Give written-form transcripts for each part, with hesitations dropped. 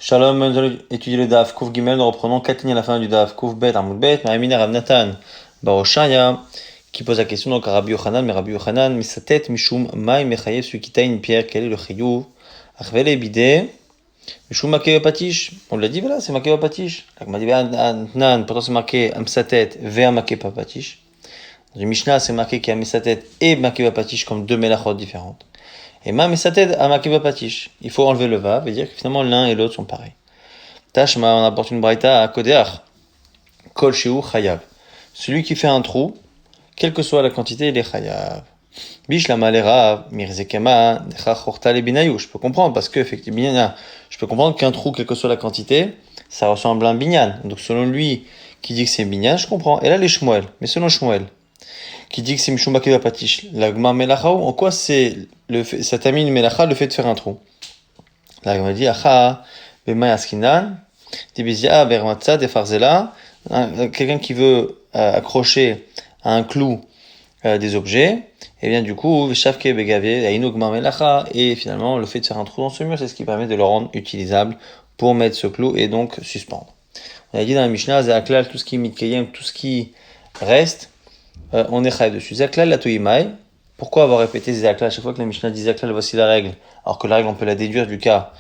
Shalom, nous allons étudier le Daf Kouf Gimel. Nous reprenons 4 lignes à la fin du Daf Kouf Bet Amoud Bet. Mahamina Rav Natan Baroshaya qui pose la question donc à Rabbi Yochanan, mais Rabbi Yochanan, mais sa tête Mishum Maï Mechayev, celui qui taille une pierre, quel est le Chiyuv? Achvele Bidé Mishum Makeo Patish. On l'a dit, voilà, c'est Makeo Patish. Donc, m'a dit, Nan, pourtant c'est marqué sa tête, Vea Makeo Patish. Dans le Mishnah, c'est marqué qu'il y a sa tête et Makeo Patish comme deux melachot différentes. Et ma sa tête à Makeo Patish. Il faut enlever le vav et dire que finalement l'un et l'autre sont pareils. Tashma, on apporte une braïta à Kodeach. Kol Sheu Chayav. Celui qui fait un trou, quelle que soit la quantité, il est Chayav. Bish la malera, mirzekema, necha chorta le binayou. Je peux comprendre, parce que, effectivement, je peux comprendre qu'un trou, quelle que soit la quantité, ça ressemble à un binyan. Donc, selon lui, qui dit que c'est binyan, je comprends. Et là, les Shmuel. Mais selon Shmuel, qui dit que c'est Mishum Makeva Patish, l'agma melachaou, en quoi c'est ça termine melacha, le fait de faire un trou? L'agma dit, acha, bema yaskinan, tibizia, bermatza, defarzela, quelqu'un qui veut accrocher à un clou des objets, et bien du coup, shavke begavé, ainugma melacha, et finalement, le fait de faire un trou dans ce mur, c'est ce qui permet de le rendre utilisable pour mettre ce clou et donc suspendre. On a dit dans la Mishnah, Zaklal, tout ce qui est mitkayem, tout ce qui reste, on est chayav dessus. Zaklal la toïmaï. Pourquoi avoir répété Zaklal à chaque fois que la Mishnah dit Zaklal, voici la règle, alors que la règle on peut la déduire du cas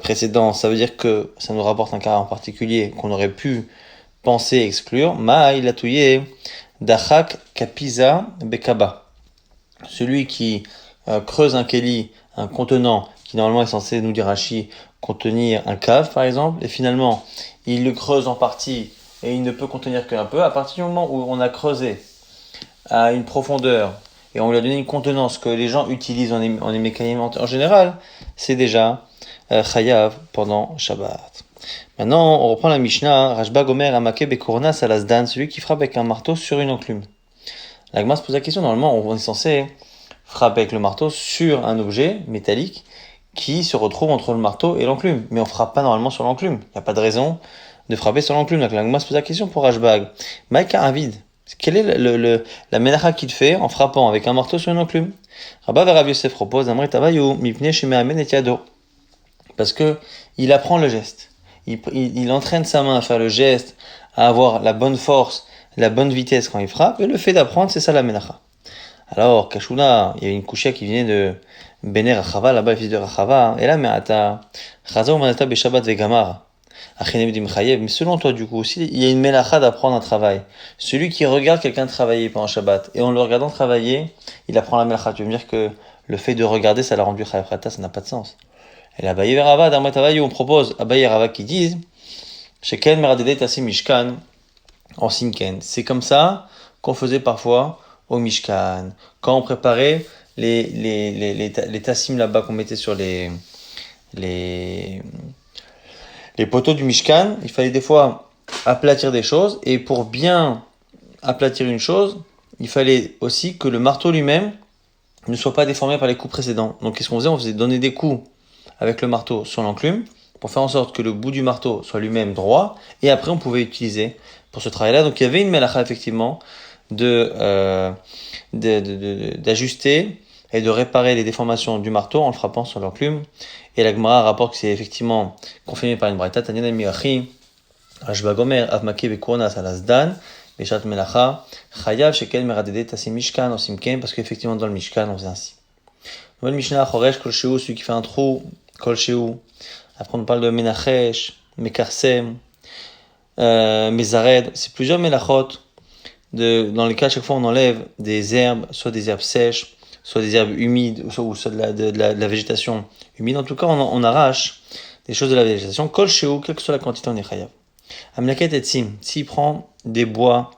précédent. Ça veut dire que ça nous rapporte un cas en particulier qu'on aurait pu penser exclure. Maï la touye dachak kapiza bekaba. Celui qui creuse un keli, un contenant qui normalement est censé, nous dire Rashi, contenir un cave par exemple, et finalement il le creuse en partie et il ne peut contenir qu'un peu. À partir du moment où on a creusé à une profondeur et on lui a donné une contenance que les gens utilisent en les mécanismes en général, c'est déjà chayav pendant Shabbat. Maintenant, on reprend la Mishnah, Rashba Gomer Amake Bekorna Salasdan, celui qui frappe avec un marteau sur une enclume. La Gemara se pose la question, normalement on est censé frapper avec le marteau sur un objet métallique qui se retrouve entre le marteau et l'enclume, mais on frappe pas normalement sur l'enclume. Il n'y a pas de raison de frapper sur l'enclume. Donc la Gemara se pose la question pour Rashbag. Maïka Avid, quelle est la menacha qu'il fait en frappant avec un marteau sur une enclume? Rabba Rav Yosef propose Amrit Tavayu Mipne Shemeamen et Yado. Parce que il apprend le geste. Il entraîne sa main à faire le geste, à avoir la bonne force, la bonne vitesse quand il frappe, et le fait d'apprendre, c'est ça la menacha. Alors, Kashuna, il y a une couchia qui venait de Bener Rachava, là-bas, le fils de Rachava, et là, mais ata, Chaza ou Manata Beshabbat Vegamar. Mais selon toi, du coup, aussi, il y a une melacha d'apprendre un travail. Celui qui regarde quelqu'un travailler pendant Shabbat, et en le regardant travailler, il apprend la melacha. Tu veux me dire que le fait de regarder, ça l'a rendu chayav khata, ça n'a pas de sens. Et là, Abaye Verava, d'Armatavayu, on propose Abaye Rava qui disent, Sheken Meradede Tassim Mishkan, en Sinken. C'est comme ça qu'on faisait parfois au Mishkan. Quand on préparait les tassim là-bas qu'on mettait sur les poteaux du Mishkan, il fallait des fois aplatir des choses, et pour bien aplatir une chose, il fallait aussi que le marteau lui-même ne soit pas déformé par les coups précédents. Donc qu'est-ce qu'on faisait? On faisait donner des coups avec le marteau sur l'enclume, pour faire en sorte que le bout du marteau soit lui-même droit, et après on pouvait utiliser pour ce travail-là. Donc il y avait une melacha effectivement d'ajuster et de réparer les déformations du marteau en le frappant sur l'enclume. Et la Gemara rapporte que c'est effectivement confirmé par une braïta, Tanyana Mirachi, Rashba Gomer, Avmake Bekorna Salasdan, Beshat Melacha, Chayav Shekel Meradede Tassim Mishkan, Osimken, parce qu'effectivement dans le Mishkan on faisait ainsi. Nouvelle Mishnah, Choresh Kol Sheu, celui qui fait un trou, Kol Sheu. Après on parle de Menachesh, Mekarsem, Mezared, c'est plusieurs melachot. Dans les cas, à chaque fois, on enlève des herbes, soit des herbes sèches, soit des herbes humides, soit de la végétation humide. En tout cas, on arrache des choses de la végétation. Kol Sheu, quelle que soit la quantité, on est chayav. Amlaket et Sim, s'il prend des bois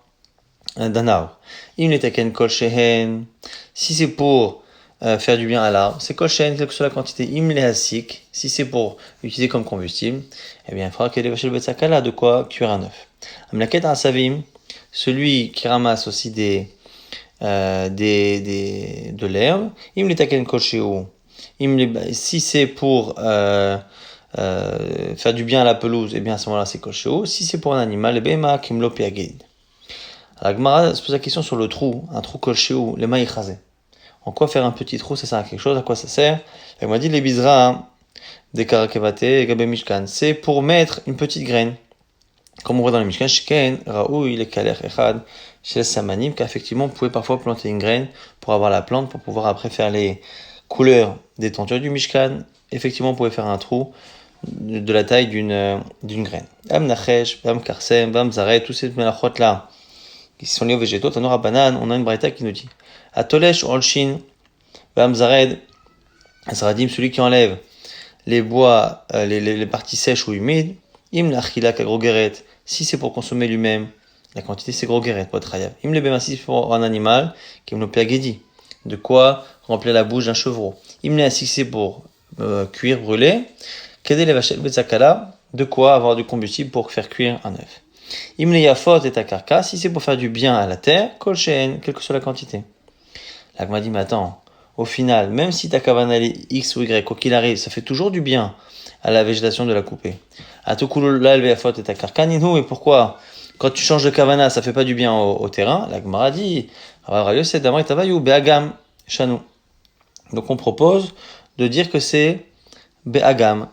d'un arbre. Im letaken Kol Shehen, si c'est pour faire du bien à l'arbre, c'est Kol Shehen, quelle que soit la quantité. Im lehasik, si c'est pour utiliser comme combustible, eh bien, il faudra qu'il y ait de quoi cuire un œuf. Amlaket Asavim, celui qui ramasse aussi de l'herbe, im letaken Kol Sheu, si c'est pour faire du bien à la pelouse, eh bien à ce moment-là c'est Kol Sheu. Si c'est pour un animal, bema kimlo piagid. La Gemara se pose la question sur le trou, un trou Kol Sheu, les maïchazé. En quoi faire un petit trou, ça sert à quelque chose? À quoi ça sert? Elle m'a dit les bizra des karakevate et gabe mishkan. C'est pour mettre une petite graine. Comme on voit dans le Mishkan, Shken, Raoui, le Kaler Echad, chez les Samanim, qu'effectivement, on pouvait parfois planter une graine pour avoir la plante, pour pouvoir après faire les couleurs des tentures du Mishkan. Effectivement, on pouvait faire un trou de la taille d'une graine. Am Nachesh, Bam Karsem, Bam Zaret, tous ces melachot là, qui sont liés aux végétaux, Tanora Banan, on a une braïta qui nous dit Atolesh, Olshin, Bam Zared, Zaradim, celui qui enlève les bois, les parties sèches ou humides, Im l'achila kagro-geret, si c'est pour consommer lui-même, la quantité c'est gros-geret, pas trayav. Im le bema, si c'est pour un animal, qui me piagedi, de quoi remplir la bouche d'un chevreau. Im le si c'est pour cuire, brûler, kede le vachel betzakala, de quoi avoir du combustible pour faire cuire un œuf. Im le yafot et takarka, si c'est pour faire du bien à la terre, kol sheen, quelle que soit la quantité. L'agma dit, mais attends, au final, même si ta kavana est X ou Y, quoi qu'il arrive, ça fait toujours du bien à la végétation de la couper. Atokulula elveafot et takarkaninu, et pourquoi, quand tu changes de kavana, ça fait pas du bien au terrain? L'agma dit, c'est d'amrit tavayu beagam shanou. Donc on propose de dire que c'est beagam.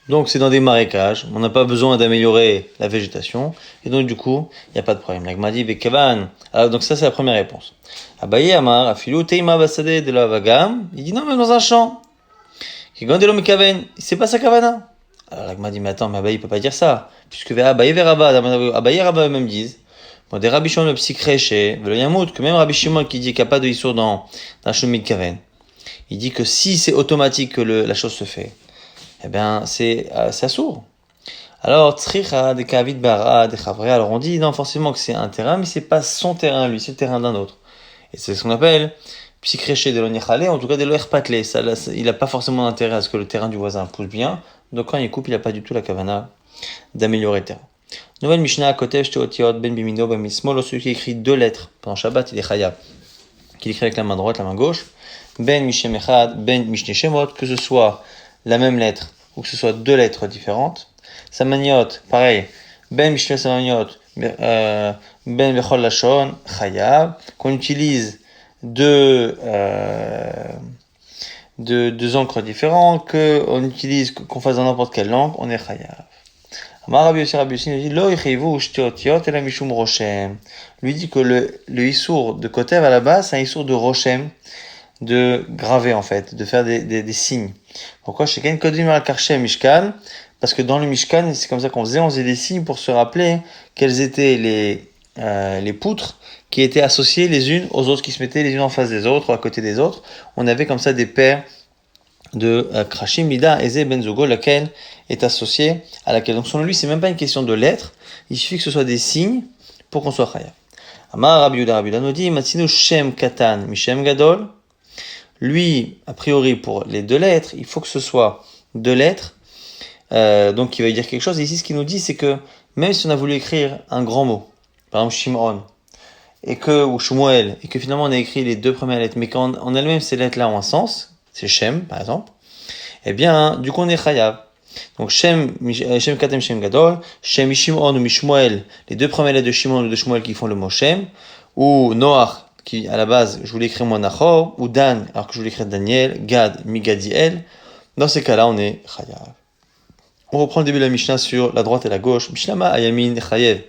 Donc c'est dans des marécages, on n'a pas besoin d'améliorer la végétation, et donc du coup, il n'y a pas de problème. L'agma dit bekavan. Alors donc ça c'est la première réponse. Abaye amar afilu teima basade de la vagam. Il dit non, même dans un champ. Kigandelo mekaven, c'est pas sa kavana. Alors l'agma dit mais attends, mais Abaye il peut pas dire ça, puisque Abaye veraba, Abaye et Rabba eux-mêmes disent. Bon, des Rabbi Shimon le psychréché, le yamout, que même Rabbi Shimon qui dit qu'il n'y a pas de issour dans un chemin de kaven, il dit que si c'est automatique que la chose se fait, eh bien, c'est assourd. Alors, tzricha de kavid bara de chavre. Alors, on dit non, forcément que c'est un terrain, mais c'est pas son terrain, lui, c'est le terrain d'un autre. Et c'est ce qu'on appelle psychréché de l'onichale, en tout cas de l'oerpatle. Il n'a pas forcément intérêt à ce que le terrain du voisin pousse bien. Donc, quand il coupe, il n'a pas du tout la kavana d'améliorer le terrain. Nouvelle Mishnah, Kotev, Shteotiot, Ben Bimino, Ben Mismol, celui qui écrit 2 lettres pendant Shabbat, il est chayav. Qu'il écrit avec la main droite, la main gauche. Ben Mishem Echad, Ben Mishne Shemot, que ce soit la même lettre ou que ce soit 2 lettres différentes. Samaniot, pareil. Ben Mishne Samaniot, Ben Bechol Lashon, chayav. Qu'on utilise deux encres différentes, qu'on fasse dans n'importe quelle langue, on est chayav. Rabbi Yossi nous dit Lo yicheivu shtiotiot ela mishum roshem. Lui dit que le issour de Kotev à la base, c'est un issour de roshem, de graver en fait, de faire des signes. Pourquoi Sheken kodim al karshem mishkan? Parce que dans le mishkan, c'est comme ça qu'on faisait des signes pour se rappeler quelles étaient les poutres qui étaient associées les unes aux autres, qui se mettaient les unes en face des autres ou à côté des autres. On avait comme ça des paires de Krashim, Mida, Eze, Benzogo, laquelle est associée à laquelle. Donc selon lui, c'est même pas une question de lettres, il suffit que ce soit des signes pour qu'on soit chayav. Amar Rabbi Yehuda nous dit, Matsinu Shem Katan, Mishem Gadol. Lui, a priori, pour les 2 lettres, il faut que ce soit 2 lettres, donc qui va dire quelque chose. Et ici, ce qu'il nous dit, c'est que même si on a voulu écrire un grand mot, par exemple Shimon, ou Shmuel, et que finalement on a écrit les 2 premières lettres, mais qu'en elles-mêmes ces lettres-là ont un sens, c'est Shem, par exemple, eh bien, du coup, on est chayav. Donc, Shem Katem, Shem Gadol, Shem Shimon ou Mishmuel, les 2 premières lettres de Shimon ou de Shmuel qui font le mot Shem, ou Noach, qui, à la base, je voulais écrire moi Nachor, ou Dan, alors que je voulais écrire Daniel, Gad, Migadiel. Dans ces cas-là, on est chayav. On reprend le début de la Mishnah sur la droite et la gauche. Mishnama Ayamin Chayev.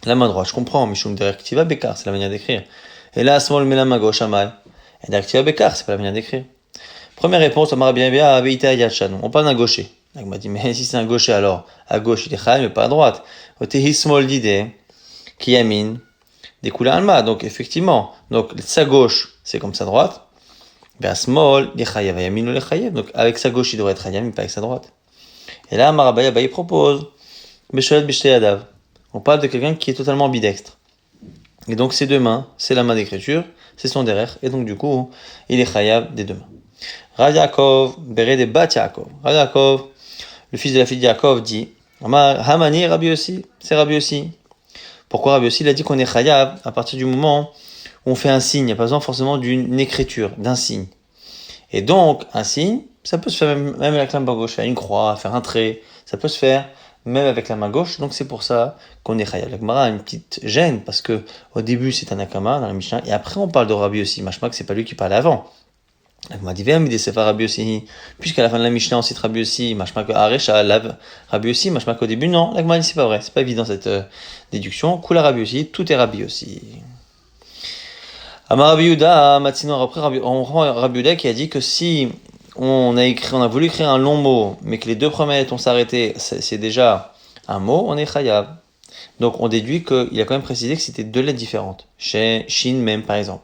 La main droite, je comprends, Mishum Direktiva Bekar, c'est la manière d'écrire. Et là, Smol Mela main gauche, Amay. Et Direktiva Bekar, c'est pas la manière d'écrire. Première réponse, on parle d'un gaucher. Il m'a dit, mais si c'est un gaucher, alors, à gauche, il est chayim, mais pas à droite. Otehi smol dide, kiyamin, des couleurs alma. Donc, effectivement, donc, sa gauche, c'est comme sa droite. Ben, smol, il est chayav, yamin, il est chayav. Donc, avec sa gauche, il devrait être chayav, mais pas avec sa droite. Et là, Marabaya, il propose, Besholet Bishteyadav. On parle de quelqu'un qui est totalement ambidextre. Et donc, ses 2 mains, c'est la main d'écriture, c'est son derrière, et donc, du coup, il est chayav des 2 mains. Rav Yaakov, Béré de Bat Yaakov. Rav Yaakov, le fils de la fille de Yaakov, dit Hamani Rabbi Yossi, c'est Rabbi Yossi. Pourquoi Rabbi Yossi? Il a dit qu'on est chayav à partir du moment où on fait un signe. Il n'y a pas besoin forcément d'une écriture, d'un signe. Et donc, un signe, ça peut se faire même avec la main gauche, faire une croix, faire un trait, ça peut se faire même avec la main gauche. Donc, c'est pour ça qu'on est chayav. La Gemara a une petite gêne parce que au début, c'est un akama dans la Mishnah, et après, on parle de Rabbi Yossi. Machma que c'est pas lui qui parlait avant. L'Agma dit Vem des Sefer Rabbi Yossi, puisqu'à la fin de la Mishnah on cite Rabbi Yossi, machma que Aresha lave Rabbi Yossi, machma qu'au début non, l'Agma dit c'est pas vrai, c'est pas évident cette déduction. Kula Rabbi Yossi, tout est Rabbi Yossi. Amar Rabbi Yehuda, maintenant après on reprend Rabbi Yehuda qui a dit que si on a voulu écrire un long mot, mais que les deux premières lettres ont s'arrêté, c'est déjà un mot, on est chayav. Donc on déduit qu'il a quand même précisé que c'était deux lettres différentes. Chez Shin même par exemple.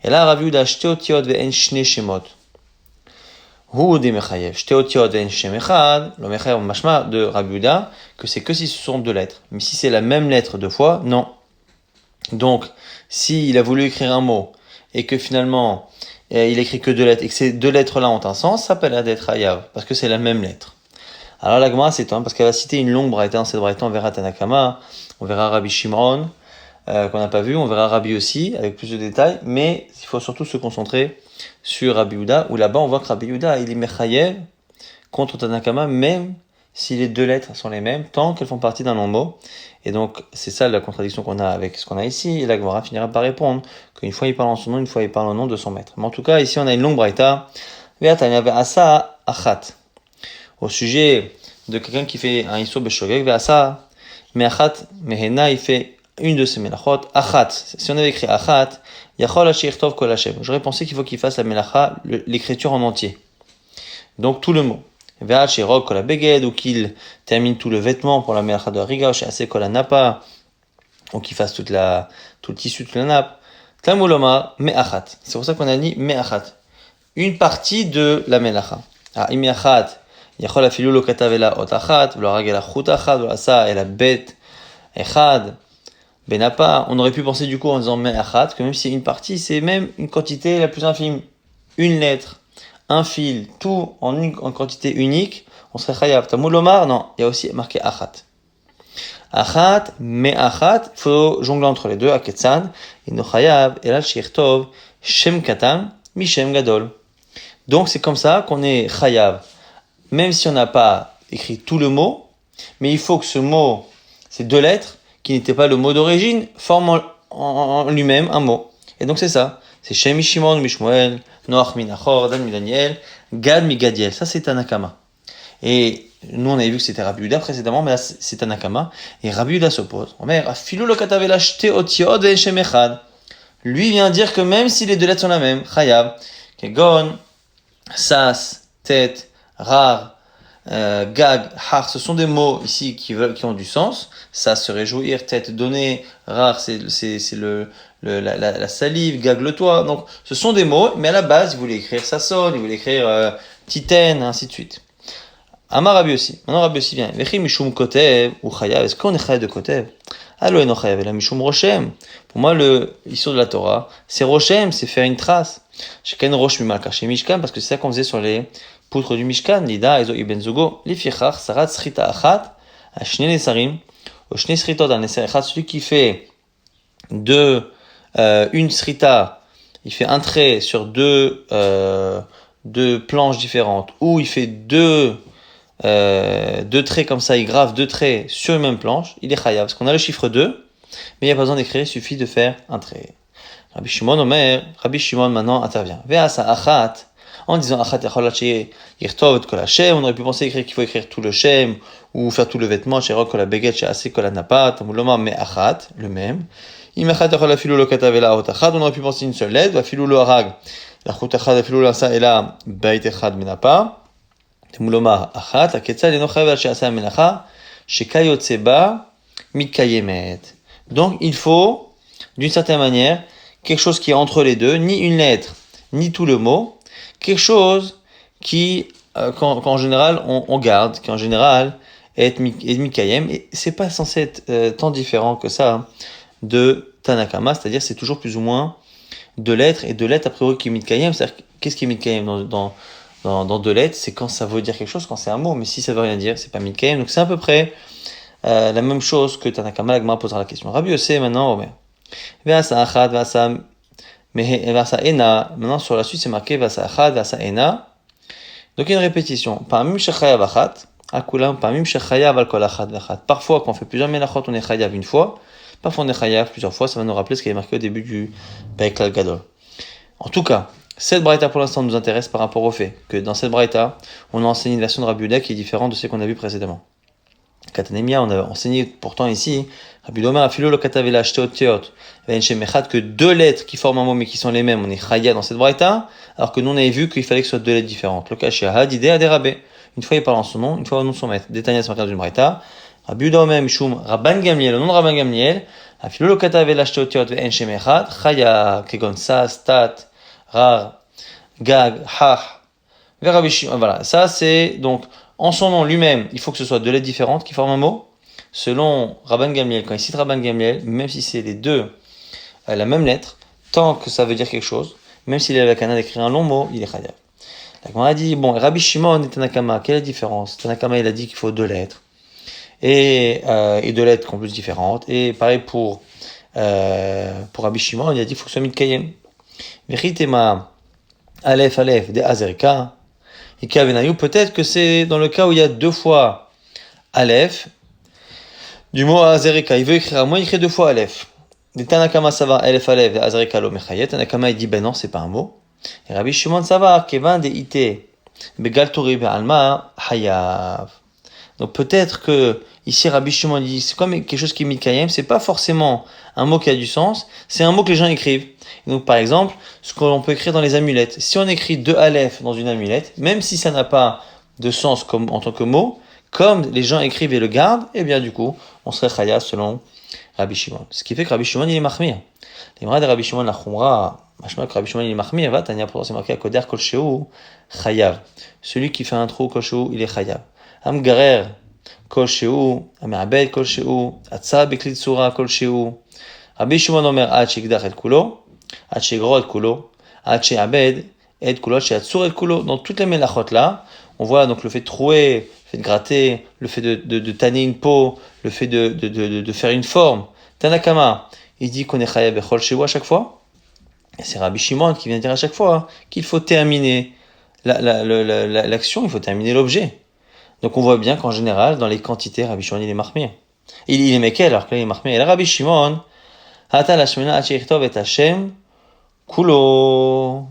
Et là Rabbi Yehuda shteotiot ve'en shne shemot. Hu de mechayev. Shteotiot ve'en shem echad. Le mechayev mashma de Rabbi Yehuda que c'est que si ce sont deux lettres. Mais si c'est la même lettre deux fois, non. Donc s'il a voulu écrire un mot et que finalement il écrit que deux lettres et que ces deux lettres-là ont un sens, ça peut être hayav parce que c'est la même lettre. Alors la Gemara c'est étonnant parce qu'elle va citer une longue braïta. Dans cette braïta on verra Tanakama, on verra Rabbi Shimon qu'on n'a pas vu, on verra Rabbi aussi avec plus de détails, mais il faut surtout se concentrer sur Rabbi Yehuda où là-bas on voit que Rabbi Yehuda il est mechayev contre Tanakama même si les deux lettres sont les mêmes tant qu'elles font partie d'un long mot. Et donc c'est ça la contradiction qu'on a avec ce qu'on a ici. Et la Gemara finira par répondre qu'une fois il parle en son nom, une fois il parle au nom de son maître. Mais en tout cas ici on a une longue braïta ve'asa achat au sujet de quelqu'un qui fait un isur beshogeg ve'asa me'achat mehena il fait une de ces melachot achat. Si on avait écrit achat yachol ashir tov kol hashem, j'aurais pensé qu'il faut qu'il fasse la melacha l'écriture en entier, donc tout le mot. Ve'achirok kol beged, ou qu'il termine tout le vêtement pour la melacha de Hariga, ou she'aseh kol napa, ou qu'il fasse tout le tissu, toute la nappe. Tlamuloma me'achat. C'est pour ça qu'on a dit me'achat. Une partie de la melacha. Imiachat, yachol afilu lo katav ela ot achat, v'lo harag ela chut achat, v'lo asa ela bet echad, benapa. On aurait pu penser du coup en disant me'achat, que même si c'est une partie, c'est même une quantité la plus infime. Une lettre, un fil, tout en quantité unique, on serait chayav. Tamul Omar, non, il y a aussi marqué achat. Achat, mais achat, il faut jongler entre les deux, aketzad, et no chayav, elal shirtov, shem katan, mi shem gadol. Donc c'est comme ça qu'on est chayav, même si on n'a pas écrit tout le mot, mais il faut que ce mot, ces deux lettres, qui n'étaient pas le mot d'origine, forment en lui-même un mot. Et donc c'est ça. C'est Shem Mishimon Mishmuel, Noach Minachor, Dan Midaniel, Gad Migadiel. Ça c'est Tanakama. Et nous on avait vu que c'était Rabbi Yehuda précédemment, mais là c'est Tanakama. Et Rabbi Yehuda s'oppose. Afilu lo katavela shte otiot ve'shem echad. Lui vient dire que même si les deux lettres sont la même, Chayav, Kegon, Sas, Tet, Rar, Gag, Har, ce sont des mots ici qui ont du sens. Ça se réjouir, tête, donner, Rar, c'est la salive, Gag, le toit. Donc, ce sont des mots, mais à la base, il voulait écrire Sasson, il voulait écrire Titen, ainsi de suite. Amar Rabbi aussi. Maintenant, Rabbi aussi vient. Vechi mishum kotev ou chayav. Est-ce qu'on est chayav de kotev? Allo eno chayav. La mishum roshem. Pour moi, l'issue de la Torah, c'est roshem, c'est faire une trace. Chacun roche mimalka chez Mishkan, parce que c'est ça qu'on faisait sur les poutres du Mishkan. Lida, ezo ibn zogo. Lifichach, sarat srita achat, ashne nesarim, oshne sritot al neser echat. Celui qui fait une srita, il fait un trait sur deux planches différentes, ou il fait deux traits comme ça, il grave deux traits sur une même planche, il est chayav, parce qu'on a le chiffre 2, mais il n'y a pas besoin d'écrire, il suffit de faire un trait. Rabbi Shimon maintenant intervient. Ve'asa achat, en disant achat yachol yirtov kol hashem, on aurait pu penser qu'il faut écrire tout le shem, ou faire tout le vêtement, sherok kol beget, she'aseh kol napat, tamuloma me achat, le même. Imachat yachol afilu lo katav ela ot achat, on aurait pu penser une seule lettre, afilu lo harag, la chut achat afilu lo asa ela beit echad menapa. Temulomar achat, aketzad eno chayav al she'aseh melacha, shekayotze ba mikayemet. Donc il faut, d'une certaine manière, quelque chose qui est entre les deux, ni une lettre, ni tout le mot, quelque chose qui, qu'en général, on garde, qui en général est mikayem, et c'est pas censé être tant différent que ça hein, de Tanakama, c'est-à-dire c'est toujours plus ou moins deux lettres, et deux lettres a priori qui est mikayem, c'est-à-dire qu'est-ce qui est mikayem dans deux lettres, c'est quand ça veut dire quelque chose, quand c'est un mot, mais si ça veut rien dire, c'est pas mikayem, donc c'est à peu près la même chose que Tanakama. La Gemara posera la question. Rabbi Yossé maintenant, Omer. Ve'asa achad, ve'asa ena. Maintenant sur la suite c'est marqué ve'asa achad, ve'asa ena. Donc il y a une répétition. Pa'amim shechayav achat, akulam pa'amim shechayav al kol achat ve'achat. Parfois quand on fait plusieurs melachot on est chayav une fois, parfois on est chayav plusieurs fois. Ça va nous rappeler ce qui est marqué au début du Perek Klal Gadol. En tout cas, Cette braïta pour l'instant nous intéresse par rapport au fait que dans cette braïta, on a enseigné une version de Rabbi Yehuda qui est différente de ce qu'on a vu précédemment. Katanemia, on a enseigné pourtant ici, Rabbi Omer afilo lo katavela shteotiot, que deux lettres qui forment un mot mais qui sont les mêmes, on est chaya dans cette braïta, alors que nous on avait vu qu'il fallait que ce soit deux lettres différentes. Lokashia didé adérabé. Une fois il parle en son nom, une fois au nom de son maître. Détaillé sur d'une braïta. Rabbi Omer mishum Rabban Gamliel, au nom de Rabban Gamliel, afilo lo katavela shteotiot ve'en shem echad, chaya kegon sa stat rar gag hach. Voilà, ça c'est donc en son nom lui-même, il faut que ce soit deux lettres différentes qui forment un mot. Selon Rabban Gamliel, quand il cite Rabban Gamliel, même si c'est les deux la même lettre, tant que ça veut dire quelque chose, même s'il est avec un d'écrire un long mot, il est chayav. La Gemara a dit, bon, Rabbi Shimon et Tanakama, quelle est la différence? Tanakama, il a dit qu'il faut deux lettres, et deux lettres en plus différentes, et pareil pour Rabbi Shimon, il a dit qu'il faut que ce soit Mitkayem. Veritema, Aleph, Aleph, de Azerika, et Kavenayu, peut-être que c'est dans le cas où il y a deux fois Aleph, du mot Azerika, il veut écrire à moi, il écrit deux fois Aleph. Des Tanakama Sava, Aleph Aleph, de Azerika lo Mechayet, Tanakama il dit ben non, c'est pas un mot. Et Rabbi Shimon Sava, Kevan de Ite, Begal Tori Be'alma, Hayav. Donc peut-être que ici Rabbi Shimon dit c'est comme quelque chose qui est Mikayem, c'est pas forcément un mot qui a du sens, c'est un mot que les gens écrivent. Et donc par exemple, ce que l'on peut écrire dans les amulettes. Si on écrit deux Aleph dans une amulette, même si ça n'a pas de sens comme en tant que mot, comme les gens écrivent et le gardent, et bien du coup, on serait Chaya selon Rabbi Shimon. Ce qui fait que Rabbi Shimon il est Mahmir. Les de Rabbi Shimon la Khumra, machma que Rabbi Shimon il est Mahmir, va Tania pour c'est marqué à Koder Kol Sheu Chayav. Celui qui fait un trou Kol Sheu, il est Chayav. Am Garer Kol Sheu, Am Abed Kol Sheu, Atsa Beklit Sura Kol Sheu. Rabbi Shimon Omer Ad Shekdach et Kulo, Ad Shegro et Kulo, Ad Sheabed et Kulo, Sheatsur et Kulo. Dans toutes les melachot là, on voit donc le fait de trouer, le fait de gratter, le fait de tanner une peau, le fait de faire une forme. Tanakama, il dit qu'on est chayav bechol sheu à chaque fois. Et c'est Rabbi Shimon qui vient dire à chaque fois qu'il faut terminer l'action, il faut terminer l'objet. Donc on voit bien qu'en général, dans les quantités, Rabbi Shimon il est marmir. Il est mekel, alors que là il est marmir. Et là, Rabbi Shimon, hata lashmena achirichtov et Hashem kulo.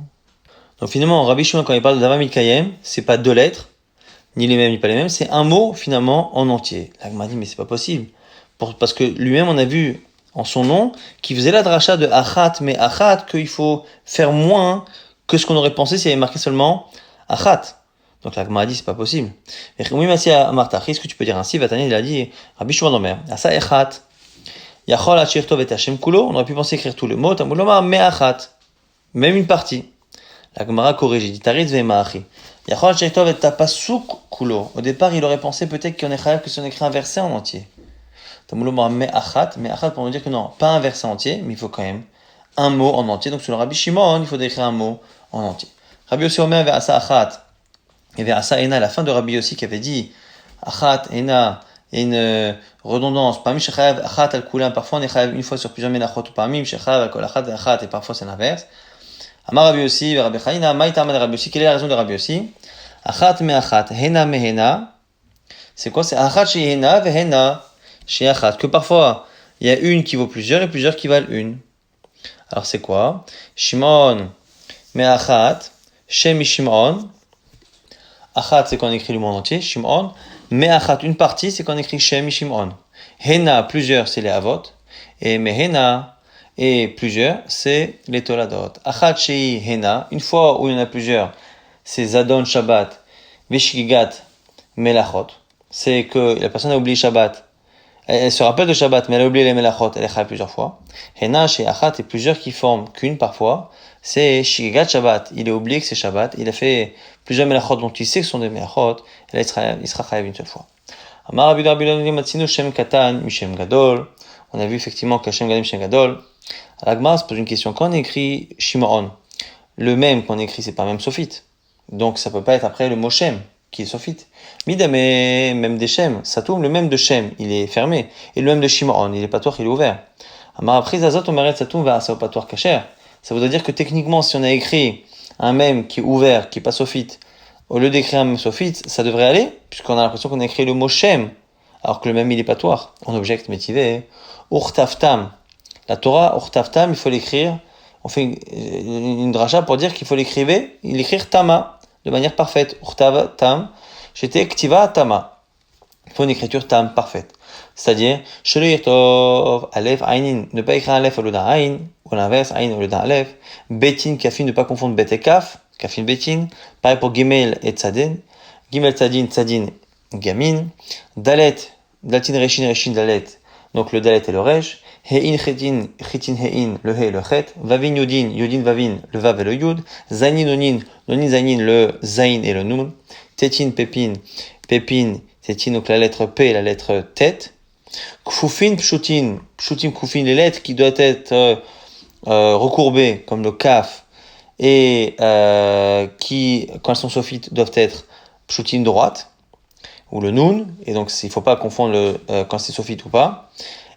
Donc finalement, Rabbi Shimon, quand il parle de Dava Mikayem, c'est pas deux lettres, ni les mêmes, ni pas les mêmes, c'est un mot finalement en entier. Là, il m'a dit, mais c'est pas possible. Parce que lui-même, on a vu en son nom qu'il faisait la dracha de achat, mais achat, qu'il faut faire moins que ce qu'on aurait pensé s'il y avait marqué seulement achat. Donc là, il m'a dit, c'est pas possible. Et oui, merci à Martha, est-ce que tu peux dire ainsi? Vatania, il a dit, Rabbi Shimon Omer, asa echat, yachol achirtov et Hashem kulo, on aurait pu penser écrire tout le mot, tamuloma, me achat, même une partie. La Gemara corrige, dit Taritz ve'ma'achi. Yachol achirtov et tapasuk kulo. Au départ, il aurait pensé peut-être qu'on est chayav que si on écrit un verset en entier. Tamuloma me'achat pour nous dire que non, pas un verset entier, mais il faut quand même un mot en entier. Donc sur le Rabbi Shimon, il faut écrire un mot en entier. Rabbi Yossi Omer ve'asa achat. Et ve'asa ena, la fin de Rabbi Yossi qui avait dit achat, ena, et une redondance. Parmi shechayav achat al kulam, parfois on est chayav une fois sur plusieurs menachot, ou parmi shechayav al kol achat achat, et parfois c'est l'inverse. Amar Rabbi Yossi, Rabbi Chaina, maïtama de Rabbi Yossi, quelle est la raison de Rabbi Yossi? Achat me'achat, hena mehena. C'est quoi? C'est achat chez hena ve'hena. Chez Achat, que parfois il y a une qui vaut plusieurs et plusieurs qui valent une. Alors c'est quoi? Shimon, mais Achat, Shem Shimon. Achat c'est quand on écrit le mot entier, Shimon. Mais Achat, une partie, c'est quand on écrit Shem Shimon. Hena, plusieurs, c'est les Avot. Et Mehena, et plusieurs, c'est les Toladot. Achat Shei Hena, une fois où il y en a plusieurs, c'est Zadon Shabbat, Veshigat Melachot. C'est que la personne a oublié Shabbat. Elle se rappelle de Shabbat, mais elle a oublié les melachot, elle est chayav plusieurs fois. Hena, chez Achat, et plusieurs qui forment qu'une parfois, c'est Shigat Shabbat. Il a oublié que c'est Shabbat, il a fait plusieurs melachot dont il sait que ce sont des melachot, et là il sera chayav une seule fois. Amar Rabbi Rabbi Matzinu Shem Katan, Mishem Gadol. On a vu effectivement que Shem Gadol, Mishem Gadol. L'Agmar se pose une question. Quand on écrit Shimon, le même qu'on écrit, c'est pas même sophite. Donc ça peut pas être après le mot Shem, qui est sophite. Midame, même des Shem, ça tourne, le même de Shem, il est fermé, et le même de Shimon, il est patoir, il est ouvert. Amar après Zazot, on m'arrête, ça tourne vers un patoir kacher. Ça voudrait dire que techniquement, si on a écrit un même qui est ouvert, qui est pas sophite, au lieu d'écrire un même sophite, ça devrait aller, puisqu'on a l'impression qu'on a écrit le mot Shem, alors que le même il est patoir. On objecte métivé. Urtaftam. La Torah, Urtaftam, il faut l'écrire on fait une dracha pour dire qu'il faut l'écrire tama, de manière parfaite. Urtava tam, j'étais ktiva tama. Il faut une écriture tam parfaite. C'est-à-dire, Shelo Tov, Aleph, Ainin, ne pas écrire Aleph au lieu d'un Ain, ou l'inverse, Ain au lieu d'un Aleph. Betin, Kafin, ne pas confondre Bet et Kaf, Kafin, Betin. Pareil pour Gimel et Tzadin. Gimel, Tzadin, Tzadin, Gamin. Dalet, Daltin, Reshin, Reshin, Dalet. Donc le Dalet et le Resh. Hein, Chetin, Chetin, Hein, le He et le Chet. Vavin, Yodin, Yodin, Vavin, le Vav et le Yud. Zainin, Nonin, Nonin, Zainin, le Zain et le Nun. Tetin, Pépin, Pépin, Tetin, donc la lettre P et la lettre Tet. Kfufin, Pshutin, Pshutim, Kfufin, les lettres qui doivent être recourbées, comme le Kaf, et qui, quand elles sont sophites, doivent être Pshutim droite, ou le Nun, et donc il ne faut pas confondre quand c'est sophite ou pas.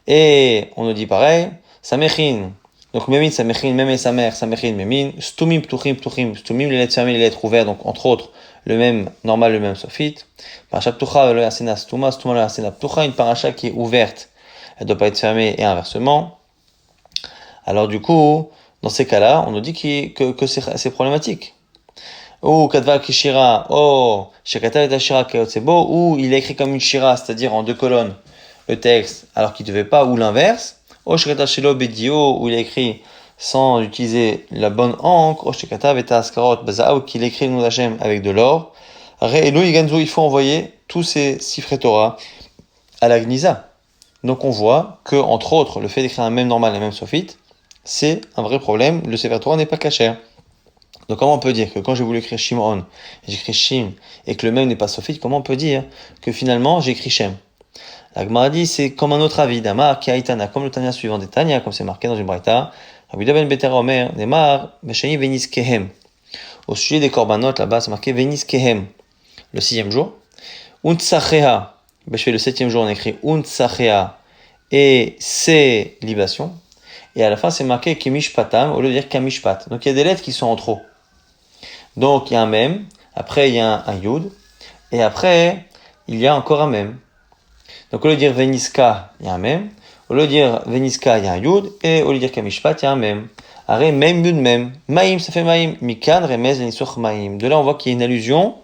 Et on nous dit pareil, Samechin, donc Memin, Samechin, Meme, Samer, Samechin, Memin, Stumim, Ptuchim, Ptuchim, Stumim, les lettres fermées, les lettres ouvertes, donc entre autres, le même normal, le même sophite. Parasha Ptucha, le Yasena Stuma, Stuma, le Yasena Ptucha, une paracha qui est ouverte, elle ne doit pas être fermée et inversement. Alors du coup, dans ces cas-là, on nous dit que c'est problématique. Ou Kadva Kishira, Shekata et Ashira Kayotsebo, ou il est écrit comme une shira, c'est-à-dire en deux colonnes, le texte, alors qu'il ne devait pas, ou l'inverse. O Shekata Shelo Bedio, où il est écrit sans utiliser la bonne encre. O Shekata Veta Askarot Bazaou, qu'il écrit le nom d'Hachem avec de l'or. Re'elu Yiganzu, il faut envoyer tous ces Sifrei Torah à la Gniza. Donc on voit que, entre autres, le fait d'écrire un même normal et un même sophite, c'est un vrai problème, le Sefer Torah n'est pas cachère. Donc comment on peut dire que quand j'ai voulu écrire Shimon, j'écris Shim, et que le même n'est pas sophite, comment on peut dire que finalement j'écris Shem? La Gemara dit c'est comme un autre avis, d'Amar, Kiaitana, comme le Tanya suivant des Tanya, comme c'est marqué dans une Braïta, Rabbi Ben Betera Omer, Nemar, Meshani Venis Kehem. Au sujet des korbanot, là-bas, c'est marqué Venis Kehem, le 6e jour. Untsachea, je fais le 7e jour, on écrit Untsachea, et c'est libation. Et à la fin, c'est marqué Kemishpatam, au lieu de dire Kamishpat. Donc il y a des lettres qui sont en trop. Donc il y a un mem, après il y a un yud, et après il y a encore un mem. Donc au lieu de dire Veniska, il y a un mem, au lieu de dire Veniska, il y a un yud, et au lieu de dire Kamishpat, il y a un mem. Arrêt mem yud mem. Maïm, ça fait maïm. Mikan, remez, nisur maïm. De là, on voit qu'il y a une allusion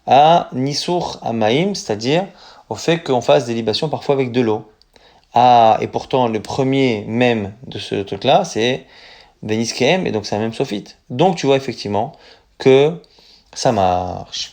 à nisur à maïm, c'est-à-dire au fait qu'on fasse des libations parfois avec de l'eau. Ah, et pourtant, le premier mem de ce truc-là, c'est Venice KM, et donc c'est un même sophite. Donc tu vois effectivement que ça marche.